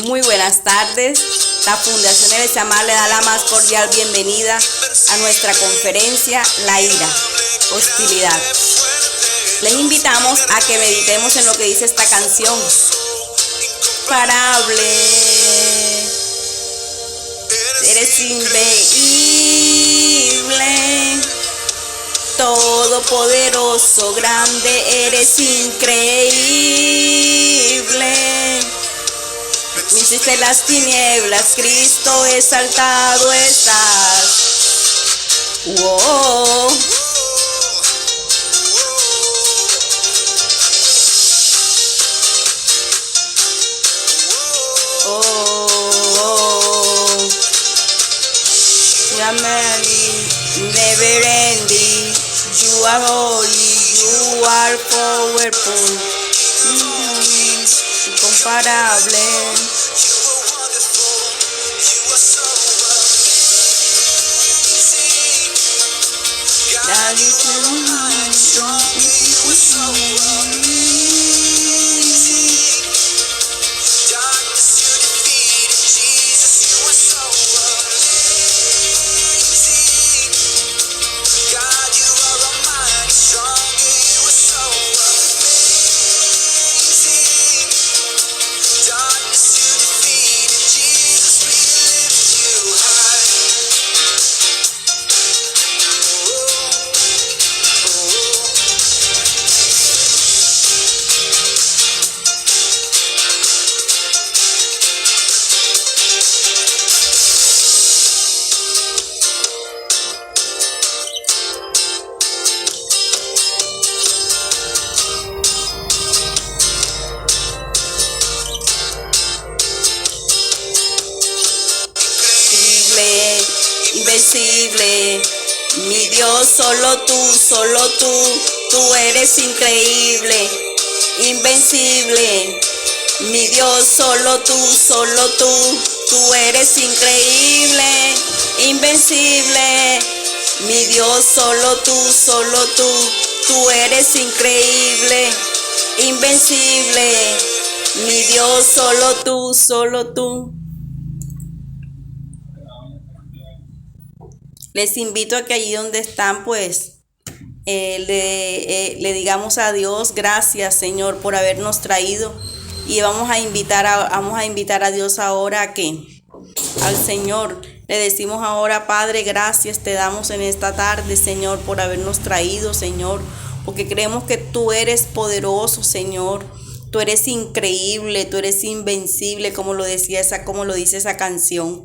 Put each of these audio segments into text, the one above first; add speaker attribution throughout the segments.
Speaker 1: Muy buenas tardes. La Fundación Eresamar le da la más cordial bienvenida a nuestra conferencia La Ira, Hostilidad. Les invitamos a que meditemos en lo que dice esta canción. Imparable, eres increíble, todopoderoso, grande, eres increíble. Hiciste las tinieblas, Cristo exaltado estás. Wow. Never ending, you are holy, you are powerful, incomparable. Invencible, mi Dios, solo tú eres increíble, invencible, mi Dios, solo tú eres increíble, invencible, mi Dios, solo tú eres increíble, invencible, mi Dios, solo tú. Les invito a que allí donde están, pues, le digamos a Dios, gracias, Señor, por habernos traído. Y vamos a invitar a Dios ahora a que, al Señor, le decimos ahora, Padre, gracias te damos en esta tarde, Señor, por habernos traído, Señor, porque creemos que tú eres poderoso, Señor. Tú eres increíble, tú eres invencible, como lo dice esa canción.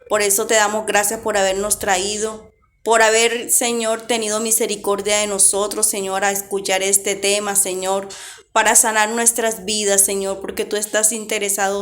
Speaker 1: Por eso te damos gracias por habernos traído, por haber, Señor, tenido misericordia de nosotros, Señor, a escuchar este tema, Señor, para sanar nuestras vidas, Señor, porque tú estás interesado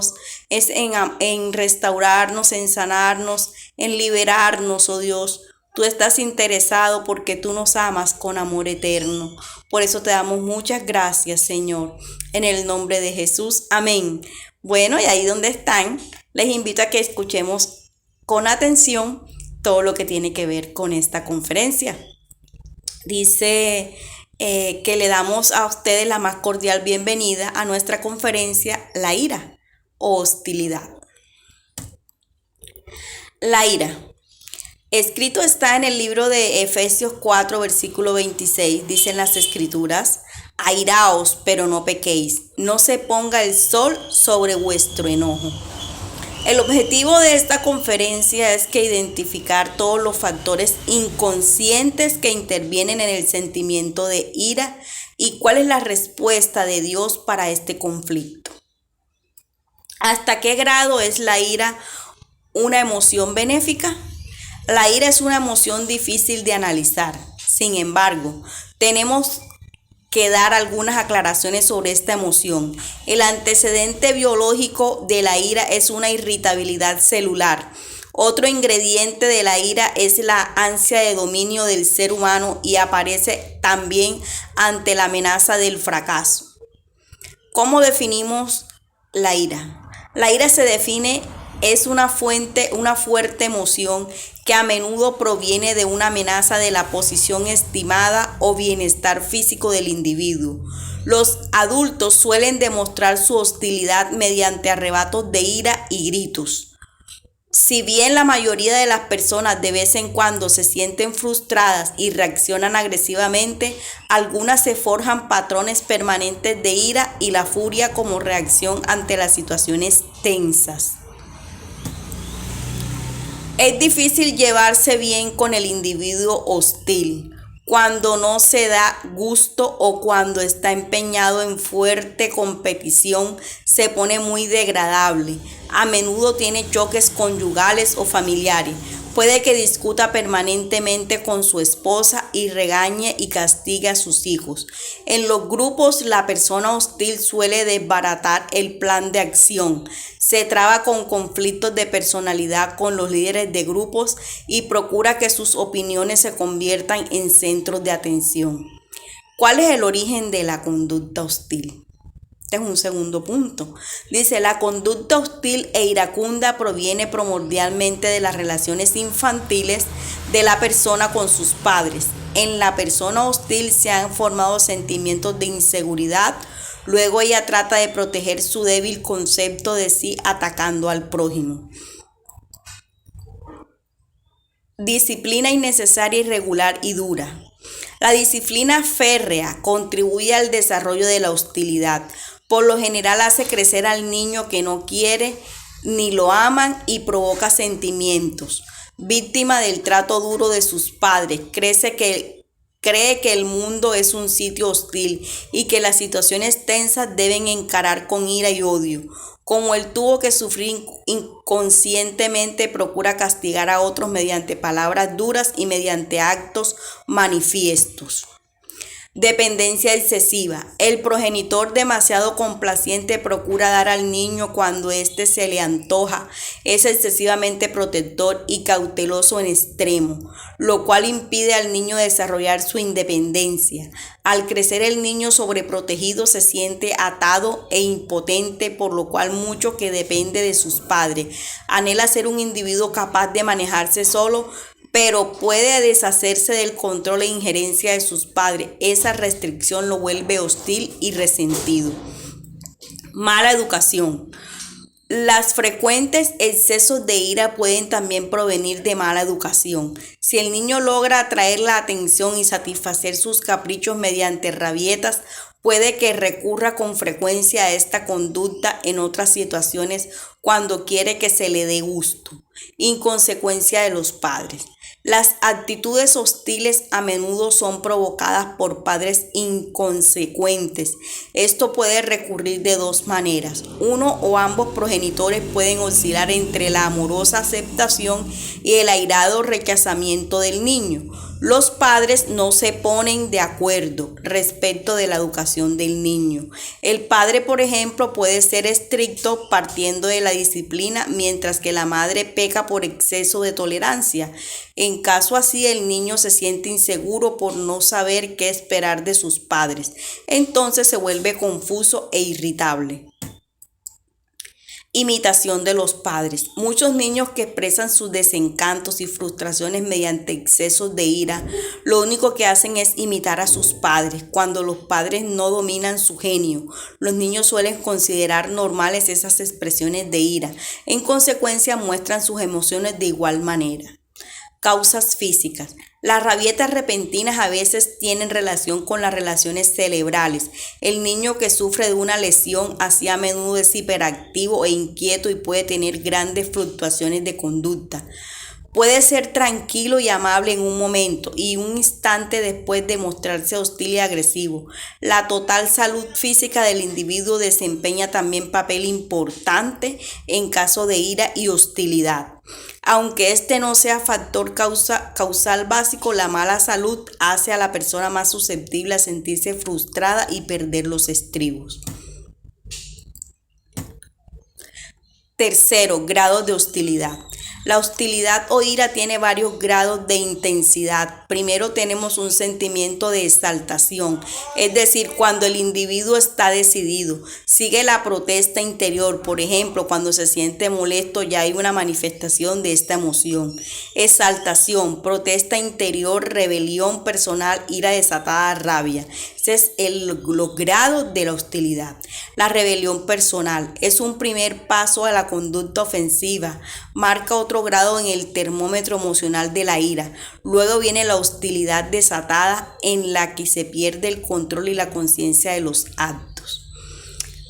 Speaker 1: en restaurarnos, en sanarnos, en liberarnos, oh Dios. Tú estás interesado porque tú nos amas con amor eterno. Por eso te damos muchas gracias, Señor, en el nombre de Jesús. Amén. Bueno, y ahí donde están, les invito a que escuchemos con atención todo lo que tiene que ver con esta conferencia. Dice que le damos a ustedes la más cordial bienvenida a nuestra conferencia La Ira o Hostilidad. La ira. Escrito está en el libro de Efesios 4, versículo 26. Dicen las escrituras: airaos, pero no pequéis, no se ponga el sol sobre vuestro enojo. El objetivo de esta conferencia es que identificar todos los factores inconscientes que intervienen en el sentimiento de ira y cuál es la respuesta de Dios para este conflicto. ¿Hasta qué grado es la ira una emoción benéfica? La ira es una emoción difícil de analizar. Sin embargo, tenemos que dar algunas aclaraciones sobre esta emoción. El antecedente biológico de la ira es una irritabilidad celular. Otro ingrediente de la ira es la ansia de dominio del ser humano y aparece también ante la amenaza del fracaso. ¿Cómo definimos la ira? La ira se define es una fuerte emoción que a menudo proviene de una amenaza de la posición estimada o bienestar físico del individuo. Los adultos suelen demostrar su hostilidad mediante arrebatos de ira y gritos. Si bien la mayoría de las personas de vez en cuando se sienten frustradas y reaccionan agresivamente, algunas se forjan patrones permanentes de ira y la furia como reacción ante las situaciones tensas. Es difícil llevarse bien con el individuo hostil cuando no se da gusto o cuando está empeñado en fuerte competición, se pone muy degradable. A menudo tiene choques conyugales o familiares. Puede que discuta permanentemente con su esposa y regañe y castigue a sus hijos. En los grupos, la persona hostil suele desbaratar el plan de acción. Se traba con conflictos de personalidad con los líderes de grupos y procura que sus opiniones se conviertan en centros de atención. ¿Cuál es el origen de la conducta hostil? Este es un segundo punto. Dice, la conducta hostil e iracunda proviene primordialmente de las relaciones infantiles de la persona con sus padres. En la persona hostil se han formado sentimientos de inseguridad. Luego ella trata de proteger su débil concepto de sí atacando al prójimo. Disciplina innecesaria, irregular y dura. La disciplina férrea contribuye al desarrollo de la hostilidad. Por lo general hace crecer al niño que no quiere ni lo aman y provoca sentimientos. Víctima del trato duro de sus padres, cree que el mundo es un sitio hostil y que las situaciones tensas deben encarar con ira y odio. Como él tuvo que sufrir inconscientemente, procura castigar a otros mediante palabras duras y mediante actos manifiestos. Dependencia excesiva. El progenitor demasiado complaciente procura dar al niño cuando éste se le antoja. Es excesivamente protector y cauteloso en extremo, lo cual impide al niño desarrollar su independencia. Al crecer el niño sobreprotegido se siente atado e impotente, por lo cual mucho que depende de sus padres. Anhela ser un individuo capaz de manejarse solo, pero puede deshacerse del control e injerencia de sus padres. Esa restricción lo vuelve hostil y resentido. Mala educación. Los frecuentes excesos de ira pueden también provenir de mala educación. Si el niño logra atraer la atención y satisfacer sus caprichos mediante rabietas, puede que recurra con frecuencia a esta conducta en otras situaciones cuando quiere que se le dé gusto. Inconsecuencia de los padres. Las actitudes hostiles a menudo son provocadas por padres inconsecuentes. Esto puede recurrir de dos maneras. Uno o ambos progenitores pueden oscilar entre la amorosa aceptación y el airado rechazamiento del niño. Los padres no se ponen de acuerdo respecto de la educación del niño. El padre, por ejemplo, puede ser estricto partiendo de la disciplina, mientras que la madre peca por exceso de tolerancia. En caso así, el niño se siente inseguro por no saber qué esperar de sus padres. Entonces se vuelve confuso e irritable. Imitación de los padres. Muchos niños que expresan sus desencantos y frustraciones mediante excesos de ira, lo único que hacen es imitar a sus padres. Cuando los padres no dominan su genio, los niños suelen considerar normales esas expresiones de ira. En consecuencia, muestran sus emociones de igual manera. Causas físicas. Las rabietas repentinas a veces tienen relación con las relaciones cerebrales. El niño que sufre de una lesión así a menudo es hiperactivo e inquieto y puede tener grandes fluctuaciones de conducta. Puede ser tranquilo y amable en un momento y un instante después de mostrarse hostil y agresivo. La total salud física del individuo desempeña también papel importante en caso de ira y hostilidad. Aunque este no sea factor causal básico, la mala salud hace a la persona más susceptible a sentirse frustrada y perder los estribos. Tercero, grados de hostilidad. La hostilidad o ira tiene varios grados de intensidad. Primero tenemos un sentimiento de exaltación, es decir, cuando el individuo está decidido. Sigue la protesta interior, por ejemplo, cuando se siente molesto ya hay una manifestación de esta emoción. Exaltación, protesta interior, rebelión personal, ira desatada, rabia. Ese es los grados de la hostilidad. La rebelión personal es un primer paso a la conducta ofensiva. Marca otro grado en el termómetro emocional de la ira. Luego viene la hostilidad desatada, en la que se pierde el control y la conciencia de los actos.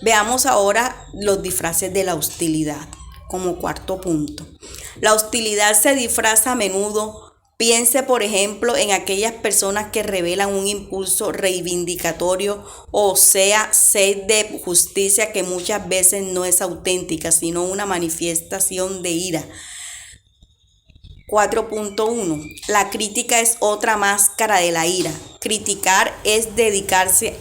Speaker 1: Veamos ahora los disfraces de la hostilidad como cuarto punto. La hostilidad se disfraza a menudo. Piense, por ejemplo, en aquellas personas que revelan un impulso reivindicatorio, o sea, sed de justicia, que muchas veces no es auténtica, sino una manifestación de ira. 4.1. La crítica es otra máscara de la ira. Criticar es dedicarse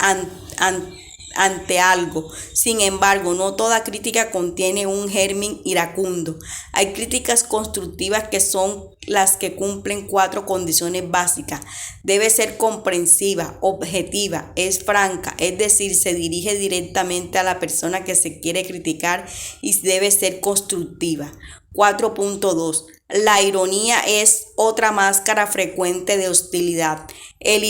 Speaker 1: ante algo. Sin embargo, no toda crítica contiene un germen iracundo. Hay críticas constructivas que son las que cumplen 4 condiciones básicas. Debe ser comprensiva, objetiva, es franca, es decir, se dirige directamente a la persona que se quiere criticar, y debe ser constructiva. 4.2. La ironía es otra máscara frecuente de hostilidad. El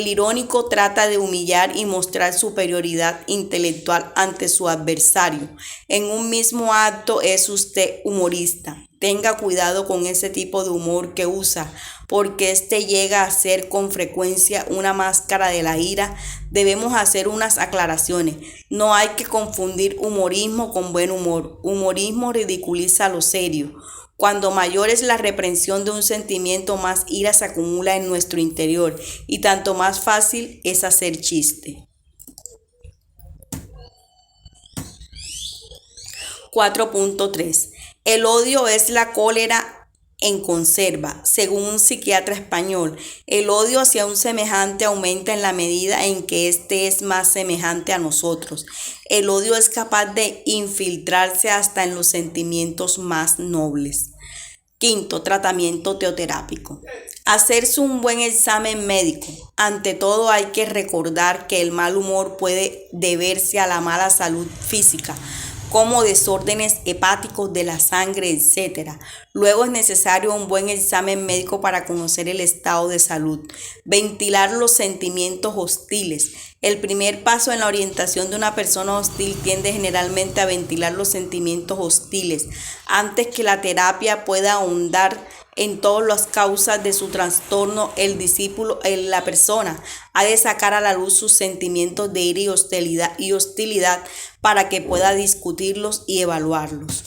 Speaker 1: irónico trata de humillar y mostrar superioridad intelectual ante su adversario. En un mismo acto es usted humorista. Tenga cuidado con ese tipo de humor que usa, porque este llega a ser con frecuencia una máscara de la ira. Debemos hacer unas aclaraciones. No hay que confundir humorismo con buen humor. Humorismo ridiculiza lo serio. Cuando mayor es la reprensión de un sentimiento, más ira se acumula en nuestro interior, y tanto más fácil es hacer chiste. 4.3. El odio es la cólera en conserva. Según un psiquiatra español, el odio hacia un semejante aumenta en la medida en que éste es más semejante a nosotros. El odio es capaz de infiltrarse hasta en los sentimientos más nobles. 5. Tratamiento teoterápico. Hacerse un buen examen médico. Ante todo, hay que recordar que el mal humor puede deberse a la mala salud física, como desórdenes hepáticos de la sangre, etc. Luego es necesario un buen examen médico para conocer el estado de salud. Ventilar los sentimientos hostiles. El primer paso en la orientación de una persona hostil tiende generalmente a ventilar los sentimientos hostiles. Antes que la terapia pueda ahondar en todas las causas de su trastorno, la persona ha de sacar a la luz sus sentimientos de ira y hostilidad para que pueda discutirlos y evaluarlos.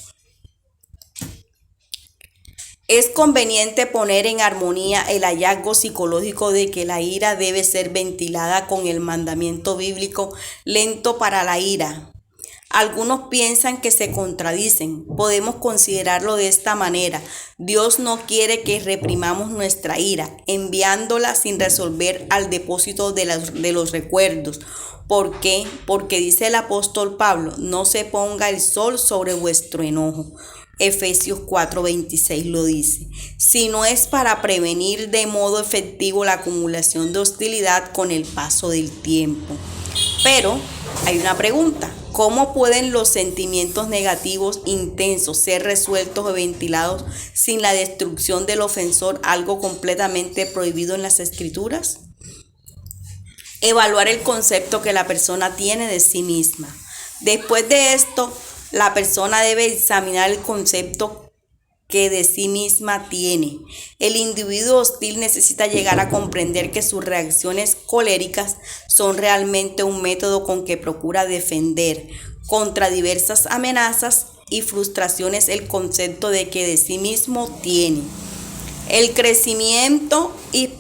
Speaker 1: Es conveniente poner en armonía el hallazgo psicológico de que la ira debe ser ventilada con el mandamiento bíblico lento para la ira. Algunos piensan que se contradicen. Podemos considerarlo de esta manera. Dios no quiere que reprimamos nuestra ira, enviándola sin resolver al depósito de los recuerdos. ¿Por qué? Porque dice el apóstol Pablo: no se ponga el sol sobre vuestro enojo. Efesios 4:26 lo dice. Si no es para prevenir de modo efectivo la acumulación de hostilidad con el paso del tiempo. Pero hay una pregunta: ¿cómo pueden los sentimientos negativos intensos ser resueltos o ventilados sin la destrucción del ofensor, algo completamente prohibido en las Escrituras? Evaluar el concepto que la persona tiene de sí misma. Después de esto, la persona debe examinar el concepto que de sí misma tiene. El individuo hostil necesita llegar a comprender que sus reacciones coléricas son realmente un método con que procura defender contra diversas amenazas y frustraciones el concepto de que de sí mismo tiene. El crecimiento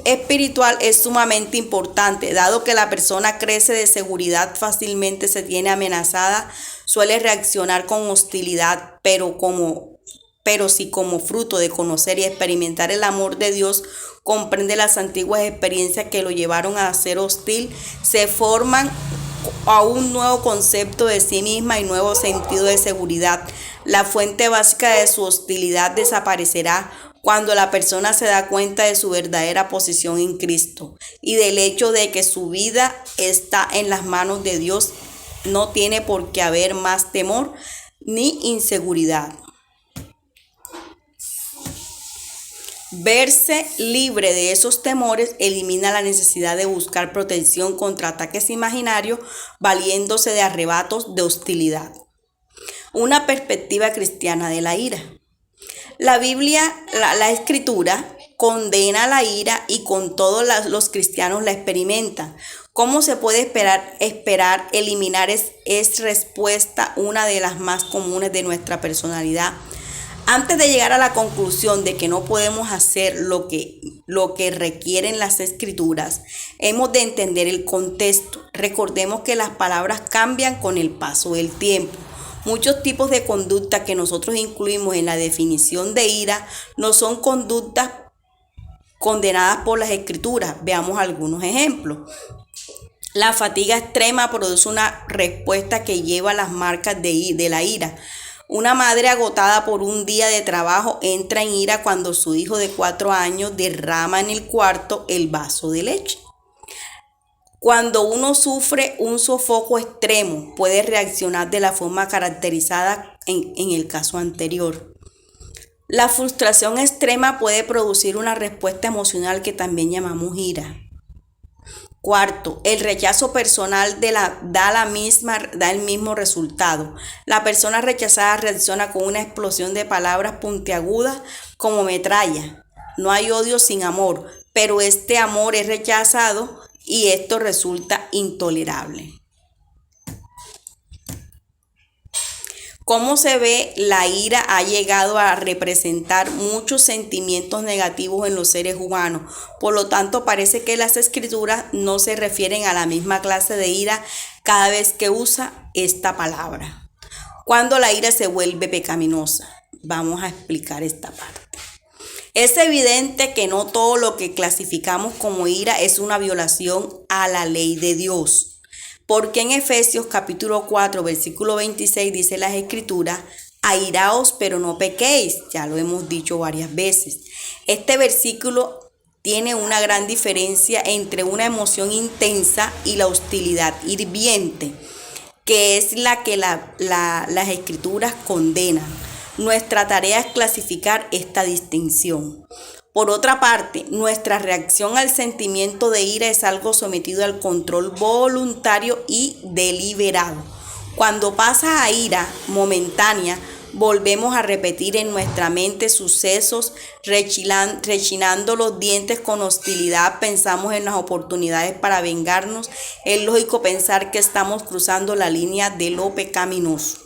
Speaker 1: espiritual es sumamente importante, dado que la persona crece de seguridad, fácilmente se tiene amenazada, suele reaccionar con hostilidad, pero si como fruto de conocer y experimentar el amor de Dios, comprende las antiguas experiencias que lo llevaron a ser hostil, se forman a un nuevo concepto de sí misma y nuevo sentido de seguridad. La fuente básica de su hostilidad desaparecerá cuando la persona se da cuenta de su verdadera posición en Cristo y del hecho de que su vida está en las manos de Dios. No tiene por qué haber más temor ni inseguridad. Verse libre de esos temores elimina la necesidad de buscar protección contra ataques imaginarios, valiéndose de arrebatos de hostilidad. Una perspectiva cristiana de la ira. La Biblia, la Escritura, condena la ira y con todos los cristianos la experimentan. ¿Cómo se puede esperar eliminar es respuesta una de las más comunes de nuestra personalidad? Antes de llegar a la conclusión de que no podemos hacer lo que requieren las Escrituras, hemos de entender el contexto. Recordemos que las palabras cambian con el paso del tiempo. Muchos tipos de conducta que nosotros incluimos en la definición de ira no son conductas condenadas por las Escrituras. Veamos algunos ejemplos. La fatiga extrema produce una respuesta que lleva las marcas de la ira. Una madre agotada por un día de trabajo entra en ira cuando su hijo de 4 años derrama en el cuarto el vaso de leche. Cuando uno sufre un sofoco extremo, puede reaccionar de la forma caracterizada en el caso anterior. La frustración extrema puede producir una respuesta emocional que también llamamos ira. Cuarto, el rechazo personal da el mismo resultado. La persona rechazada reacciona con una explosión de palabras puntiagudas como metralla. No hay odio sin amor, pero este amor es rechazado y esto resulta intolerable. Como se ve, la ira ha llegado a representar muchos sentimientos negativos en los seres humanos. Por lo tanto, parece que las Escrituras no se refieren a la misma clase de ira cada vez que usa esta palabra. Cuando la ira se vuelve pecaminosa. Vamos a explicar esta parte. Es evidente que no todo lo que clasificamos como ira es una violación a la ley de Dios. Porque en Efesios capítulo 4, versículo 26 dice las Escrituras: airaos, pero no pequéis. Ya lo hemos dicho varias veces. Este versículo tiene una gran diferencia entre una emoción intensa y la hostilidad hirviente, que es la que las Escrituras condenan. Nuestra tarea es clasificar esta distinción. Por otra parte, nuestra reacción al sentimiento de ira es algo sometido al control voluntario y deliberado. Cuando pasa a ira momentánea, volvemos a repetir en nuestra mente sucesos, rechinando los dientes con hostilidad, pensamos en las oportunidades para vengarnos. Es lógico pensar que estamos cruzando la línea de lo pecaminoso.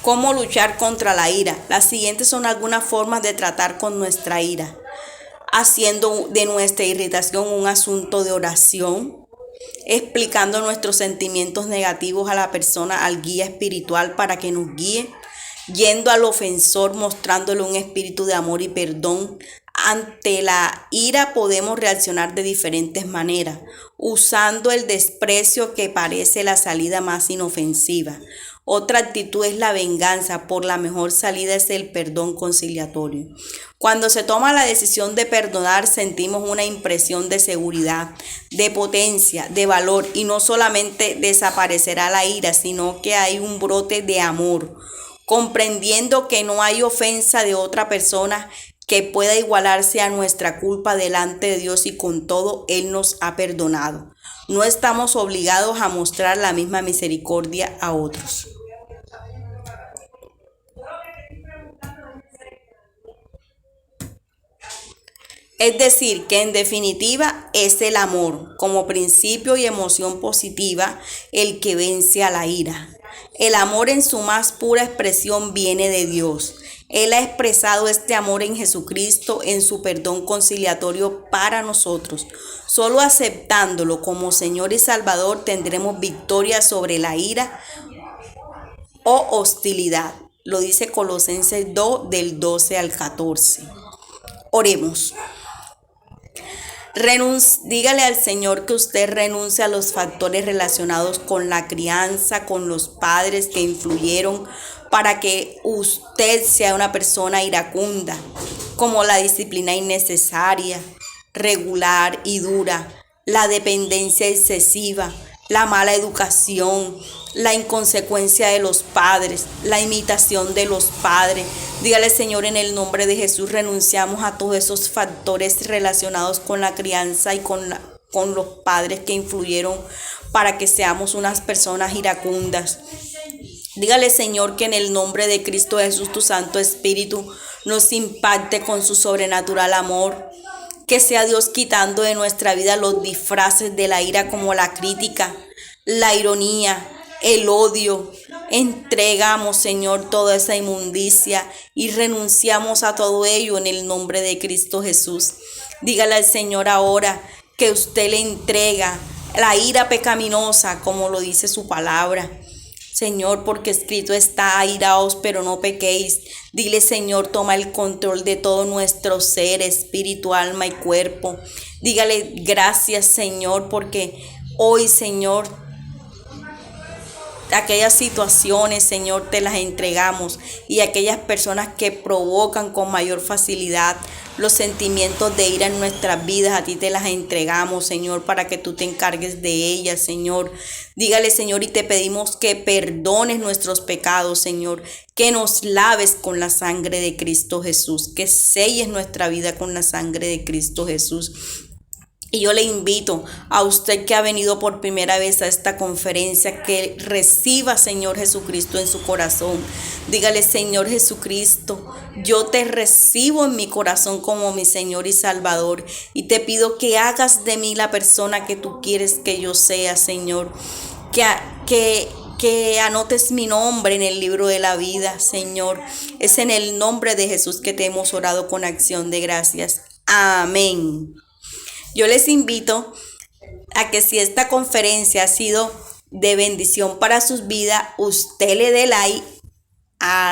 Speaker 1: ¿Cómo luchar contra la ira? Las siguientes son algunas formas de tratar con nuestra ira. Haciendo de nuestra irritación un asunto de oración, explicando nuestros sentimientos negativos a la persona, al guía espiritual para que nos guíe, yendo al ofensor mostrándole un espíritu de amor y perdón. Ante la ira podemos reaccionar de diferentes maneras, usando el desprecio que parece la salida más inofensiva. Otra actitud es la venganza, por la mejor salida es el perdón conciliatorio. Cuando se toma la decisión de perdonar, sentimos una impresión de seguridad, de potencia, de valor, y no solamente desaparecerá la ira, sino que hay un brote de amor, comprendiendo que no hay ofensa de otra persona que pueda igualarse a nuestra culpa delante de Dios, y con todo Él nos ha perdonado. No estamos obligados a mostrar la misma misericordia a otros. Es decir, que en definitiva es el amor, como principio y emoción positiva, el que vence a la ira. El amor en su más pura expresión viene de Dios. Él ha expresado este amor en Jesucristo, en su perdón conciliatorio para nosotros. Solo aceptándolo como Señor y Salvador tendremos victoria sobre la ira o hostilidad. Lo dice Colosenses 2, del 12 al 14. Oremos. Dígale al Señor que usted renuncie a los factores relacionados con la crianza, con los padres que influyeron para que usted sea una persona iracunda, como la disciplina innecesaria, regular y dura, la dependencia excesiva, la mala educación, la inconsecuencia de los padres, la imitación de los padres, Dígale, Señor, en el nombre de Jesús, renunciamos a todos esos factores relacionados con la crianza y con los padres que influyeron para que seamos unas personas iracundas. Dígale, Señor, que en el nombre de Cristo Jesús, tu Santo Espíritu nos impacte con su sobrenatural amor. Que sea Dios quitando de nuestra vida los disfraces de la ira, como la crítica, la ironía, el odio. Entregamos, Señor, toda esa inmundicia y renunciamos a todo ello en el nombre de Cristo Jesús. Dígale al Señor ahora que usted le entrega la ira pecaminosa, como lo dice su palabra. Señor, porque escrito está: airaos, pero no pequéis. Dile, Señor, toma el control de todo nuestro ser, espíritu, alma y cuerpo. Dígale gracias, Señor, porque hoy, Señor, aquellas situaciones, Señor, te las entregamos, y aquellas personas que provocan con mayor facilidad los sentimientos de ira en nuestras vidas, a ti te las entregamos, Señor, para que tú te encargues de ellas, Señor. Dígale, Señor, y te pedimos que perdones nuestros pecados, Señor, que nos laves con la sangre de Cristo Jesús, que selles nuestra vida con la sangre de Cristo Jesús. Y yo le invito a usted que ha venido por primera vez a esta conferencia, que reciba, Señor Jesucristo, en su corazón. Dígale, Señor Jesucristo, yo te recibo en mi corazón como mi Señor y Salvador, y te pido que hagas de mí la persona que tú quieres que yo sea, Señor. Que anotes mi nombre en el libro de la vida, Señor. Es en el nombre de Jesús que te hemos orado con acción de gracias. Amén. Yo les invito a que, si esta conferencia ha sido de bendición para sus vidas, usted le dé like a